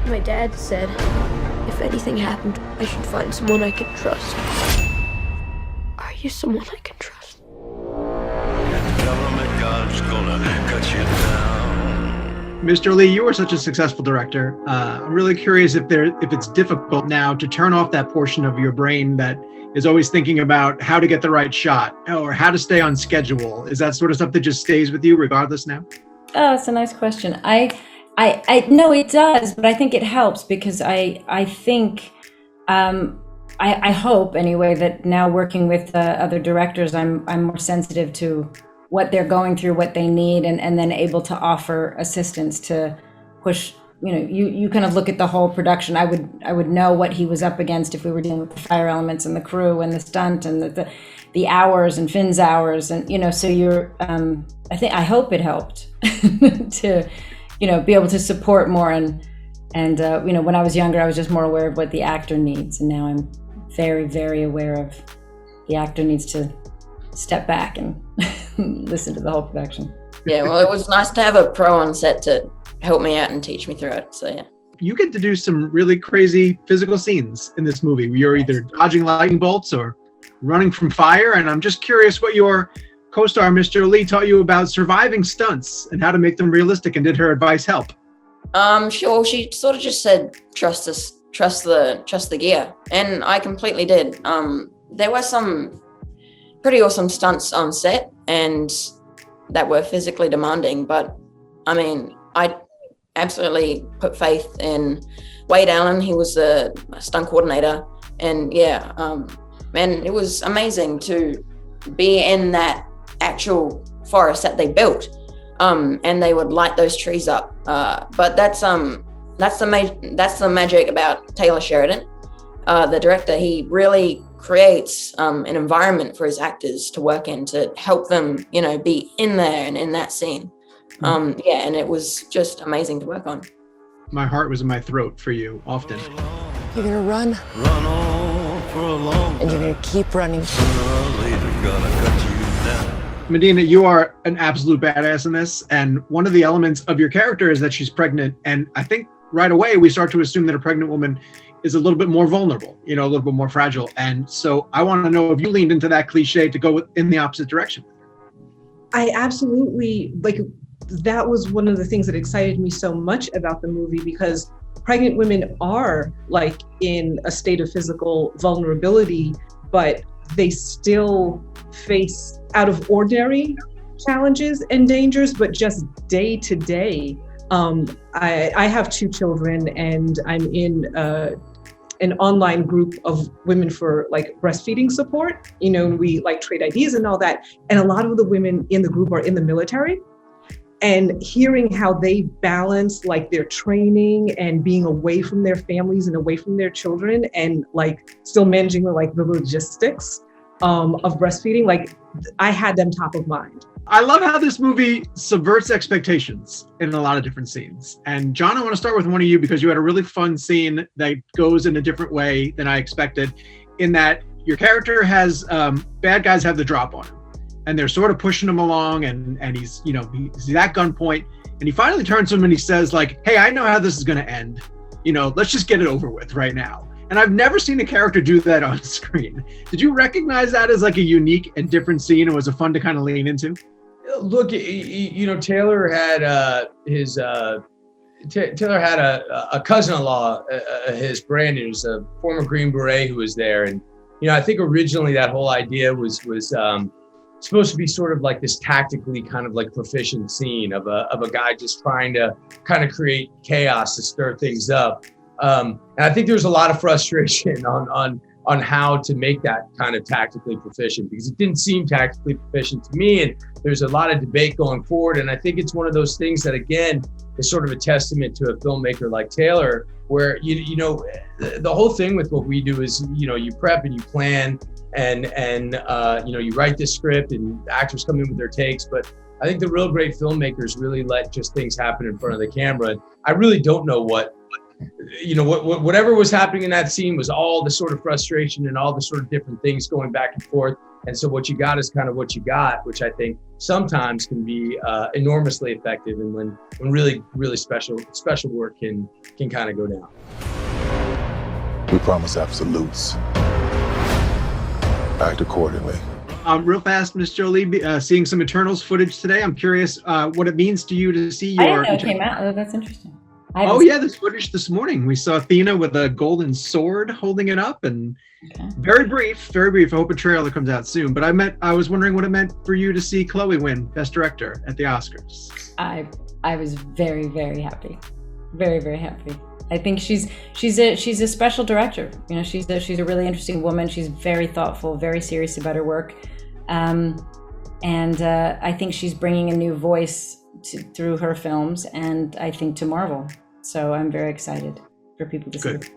My dad said if anything happened, I should find someone I could trust. Are you someone I can trust? Government God's gonna cut you down. Mr. Lee, you are such a successful director. I'm really curious if it's difficult now to turn off that portion of your brain that is always thinking about how to get the right shot or how to stay on schedule. Is that sort of stuff that just stays with you regardless now? Oh, that's a nice question. I no, it does, but I think it helps because I think, I hope anyway that now working with other directors, I'm more sensitive to what they're going through, what they need, and then able to offer assistance to push. You kind of look at the whole production. I would know what he was up against if we were dealing with the fire elements and the crew and the stunt and the hours and Finn's hours and so you're. I hope it helped to be able to support more and when I was younger I was just more aware of what the actor needs, and now I'm very, very aware of the actor needs to step back and listen to the whole production. Yeah, well, it was nice to have a pro on set to help me out and teach me through it. So yeah. You get to do some really crazy physical scenes in this movie. You're either dodging lightning bolts or running from fire, and I'm just curious what your co-star, Mr. Lee, taught you about surviving stunts and how to make them realistic, and did her advice help? Sure. She sort of just said, trust the gear. And I completely did. There were some pretty awesome stunts on set and that were physically demanding, but I mean, I absolutely put faith in Wade Allen. He was the stunt coordinator, and man, it was amazing to be in that actual forest that they built. And they would light those trees up. But that's the magic about Taylor Sheridan, the director. He really creates an environment for his actors to work in to help them, be in there and in that scene. And it was just amazing to work on. My heart was in my throat for you often. You're gonna run On for a long and you're gonna keep running. sooner or later gonna cut you down. Medina, you are an absolute badass in this, and one of the elements of your character is that she's pregnant, and I think right away we start to assume that a pregnant woman is a little bit more vulnerable, a little bit more fragile, and so I want to know if you leaned into that cliche to go in the opposite direction. I absolutely, that was one of the things that excited me so much about the movie, because pregnant women are in a state of physical vulnerability, but they still face out of ordinary challenges and dangers, but just day to day. I have 2 children, and I'm in an online group of women for breastfeeding support. We trade ideas and all that. And a lot of the women in the group are in the military. And hearing how they balance their training and being away from their families and away from their children, and still managing the logistics of breastfeeding, I had them top of mind. I love how this movie subverts expectations in a lot of different scenes. And John, I want to start with one of you, because you had a really fun scene that goes in a different way than I expected, in that your character has bad guys have the drop on him, and they're sort of pushing him along, and he's he's at gunpoint, and he finally turns to him and he says hey, I know how this is going to end. Let's just get it over with right now. And I've never seen a character do that on screen. Did you recognize that as a unique and different scene, and was it fun to kind of lean into? Look, Taylor had Taylor had a cousin-in-law, his Brandon, who's a former Green Beret who was there, and I think originally that whole idea was supposed to be sort of this tactically kind of proficient scene of a guy just trying to kind of create chaos to stir things up. And I think there was a lot of frustration on how to make that kind of tactically proficient, because it didn't seem tactically proficient to me. And there's a lot of debate going forward. And I think it's one of those things that, again, is sort of a testament to a filmmaker like Taylor, where, the whole thing with what we do is, you prep and you plan and you write this script and actors come in with their takes. But I think the real great filmmakers really let just things happen in front of the camera. And I really don't know whatever was happening in that scene was all the sort of frustration and all the sort of different things going back and forth. And so what you got is kind of what you got, which I think sometimes can be enormously effective, and when really, really special work can kind of go down. We promise absolutes. Act accordingly. Real fast, Miss Jolie, seeing some Eternals footage today. I'm curious what it means to you to see I your. didn't know it came out. Oh, that's interesting. Oh yeah, there's footage this morning. We saw Athena with a golden sword holding it up, and very brief. I hope a trailer comes out soon. But I was wondering what it meant for you to see Chloe win Best Director at the Oscars. I was very, very happy, very, very happy. I think she's a special director. You know, she's a really interesting woman. She's very thoughtful, very serious about her work, and I think she's bringing a new voice through her films, and I think to Marvel. So I'm very excited for people to see it.